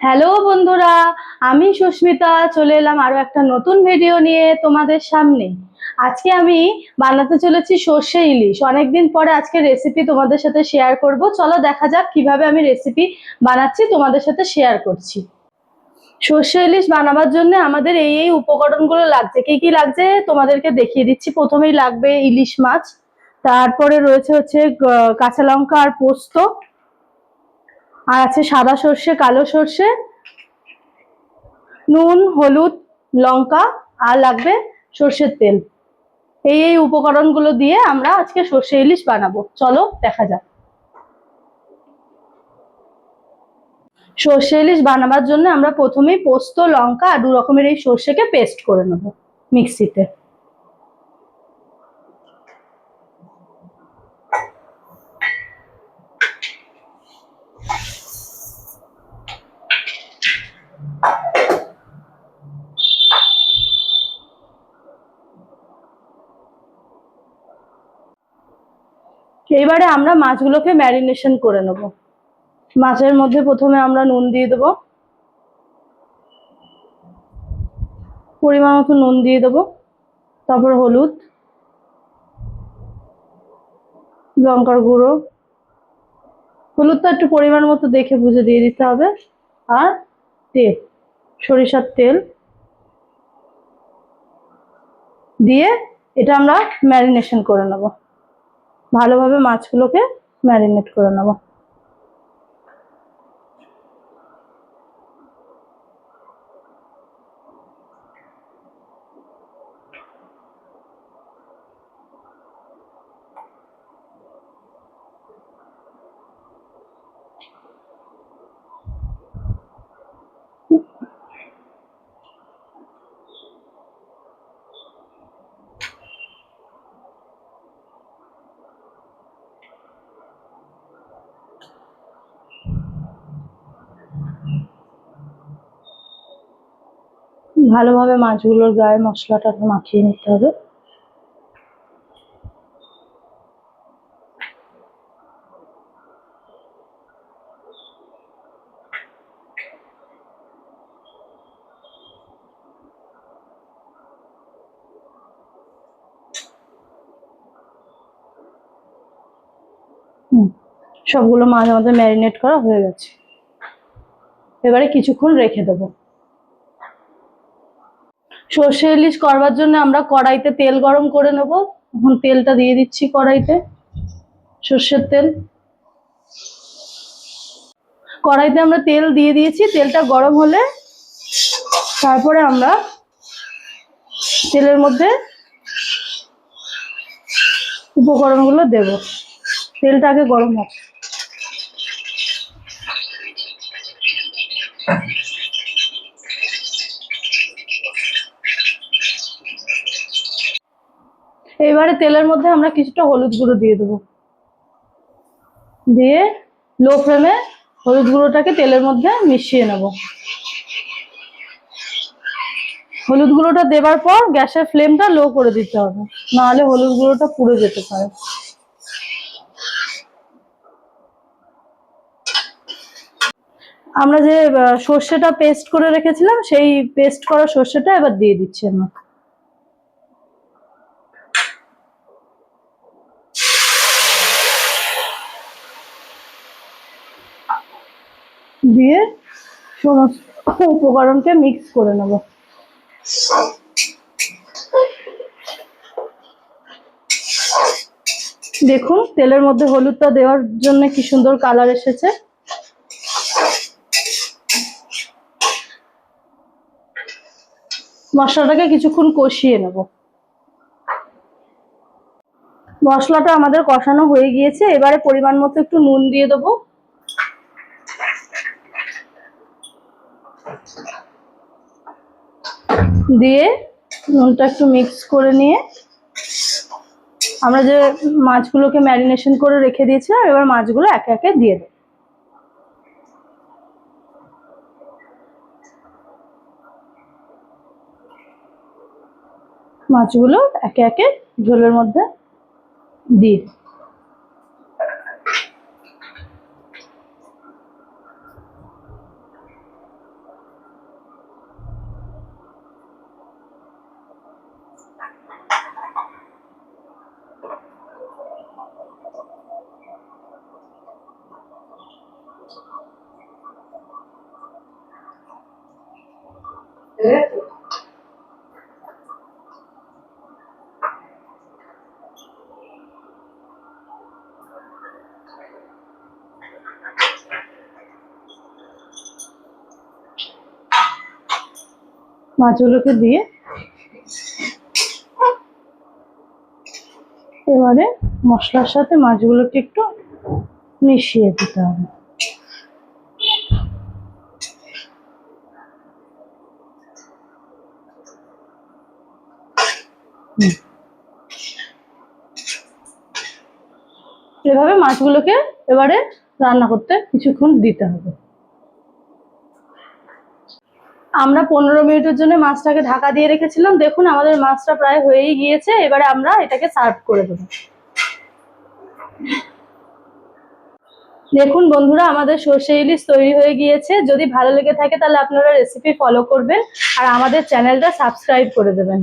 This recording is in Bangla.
হ্যালো বন্ধুরা, আমি সুস্মিতা চলে এলাম আরো একটা নতুন ভিডিও নিয়ে তোমাদের সামনে। আজকে আমি বানাতে চলেছি সর্ষে ইলিশ। অনেকদিন পরে আজকে রেসিপি তোমাদের সাথে শেয়ার করব। চলো দেখা যাক কিভাবে আমি রেসিপি বানাচ্ছি, তোমাদের সাথে শেয়ার করছি। সর্ষে ইলিশ বানাবার জন্য আমাদের এই উপকরণগুলো লাগছে। কি কি লাগছে তোমাদেরকে দেখিয়ে দিচ্ছি। প্রথমেই লাগবে ইলিশ মাছ, তারপরে রয়েছে কাঁচা লঙ্কা আর পোস্ত, আর আছে সাদা সর্ষে, কালো সর্ষে, নুন, হলুদ, লঙ্কা, আর লাগবে সর্ষের তেল। এই উপকরণগুলো দিয়ে আমরা আজকে সর্ষে ইলিশ বানাবো। চলো দেখা যাক। সর্ষে ইলিশ বানাবার জন্য আমরা প্রথমেই পোস্ত, লঙ্কা আর দু রকমের এই সর্ষেকে পেস্ট করে নেব মিক্সিতে। এবারে আমরা মাছগুলোকে ম্যারিনেশন করে নেব। মাছের মধ্যে প্রথমে আমরা নুন দিয়ে দেবো, পরিমাণ মতো নুন দিয়ে দেবো, তারপর হলুদ, লঙ্কার গুঁড়ো, হলুদটা একটু পরিমাণ মতো দেখে বুঝে দিয়ে দিতে হবে, আর তেল, সরিষার তেল দিয়ে এটা আমরা ম্যারিনেশন করে নেব। ভালোভাবে মাছগুলোকে ম্যারিনেট করে নেব। ভালোভাবে মাছগুলোর গায়ে মশলাটা মাখিয়ে নিতে হবে। সবগুলো মাছ আমাদের ম্যারিনেট করা হয়ে গেছে। এবারে কিছুক্ষণ রেখে দেবো। সর্ষে ইলিশ করবার জন্য আমরা কড়াইতে তেল গরম করে নেব। এখন তেলটা দিয়ে দিচ্ছি কড়াইতে, সর্ষের তেল। কড়াইতে আমরা তেল দিয়ে দিয়েছি। তেলটা গরম হলে তারপরে আমরা তেলের মধ্যে উপকরণগুলো দেব। তেলটা আগে গরম হোক। এবারে তেলের মধ্যে আমরা কিছুটা হলুদ গুঁড়ো দিয়ে দেবো, দিয়ে লো ফ্লেমে হলুদ গুঁড়োটাকে তেলের মধ্যে মিশিয়ে নেব। হলুদ গুঁড়োটা দেবার পর গ্যাসের ফ্লেমটা লো করে দিতে হবে, নাহলে হলুদ গুঁড়োটা পুড়ে যেতে পারে। আমরা যে সর্ষেটা পেস্ট করে রেখেছিলাম, সেই পেস্ট করা সর্ষেটা এবার দিয়ে দিচ্ছি আমরা। দিয়ে সমস্ত উপকরণকে মিক্স করে নেব। দেখুন তেলের মধ্যে হলুদটা দেওয়ার জন্য কি সুন্দর কালার এসেছে। মশলাটাকে কিছুক্ষণ কষিয়ে নেব। মশলাটা আমাদের কষানো হয়ে গিয়েছে। এবারে পরিমাণ মতো একটু নুন দিয়ে দেবো, দিয়ে নুনটা একটু মিক্স করে নিয়ে আমরা যে মাছগুলোকে ম্যারিনেশন করে রেখে দিয়েছিলাম, এবার মাছগুলো একে একে দিয়ে দেব। মাছগুলো একে একে ঝোলের মধ্যে দিয়ে দেব। মাছগুলোকে দিয়ে এবারে মশলার সাথে মাছগুলোকে একটু মিশিয়ে দিতে হবে। এভাবে মাছগুলোকে এবারে রান্না করতে কিছুক্ষণ দিতে হবে। আমরা 15 মিনিটের জন্য মাছটাকে ঢাকা দিয়ে রেখেছিলাম। দেখুন আমাদের মাছটা প্রায় হয়েই গিয়েছে। এবারে আমরা এটাকে সার্ভ করে দেবো। দেখুন বন্ধুরা, আমাদের সর্ষে ইলিশ তৈরি হয়ে গিয়েছে। যদি ভালো লেগে থাকে তাহলে আপনারা রেসিপি ফলো করবেন আর আমাদের চ্যানেলটা সাবস্ক্রাইব করে দেবেন।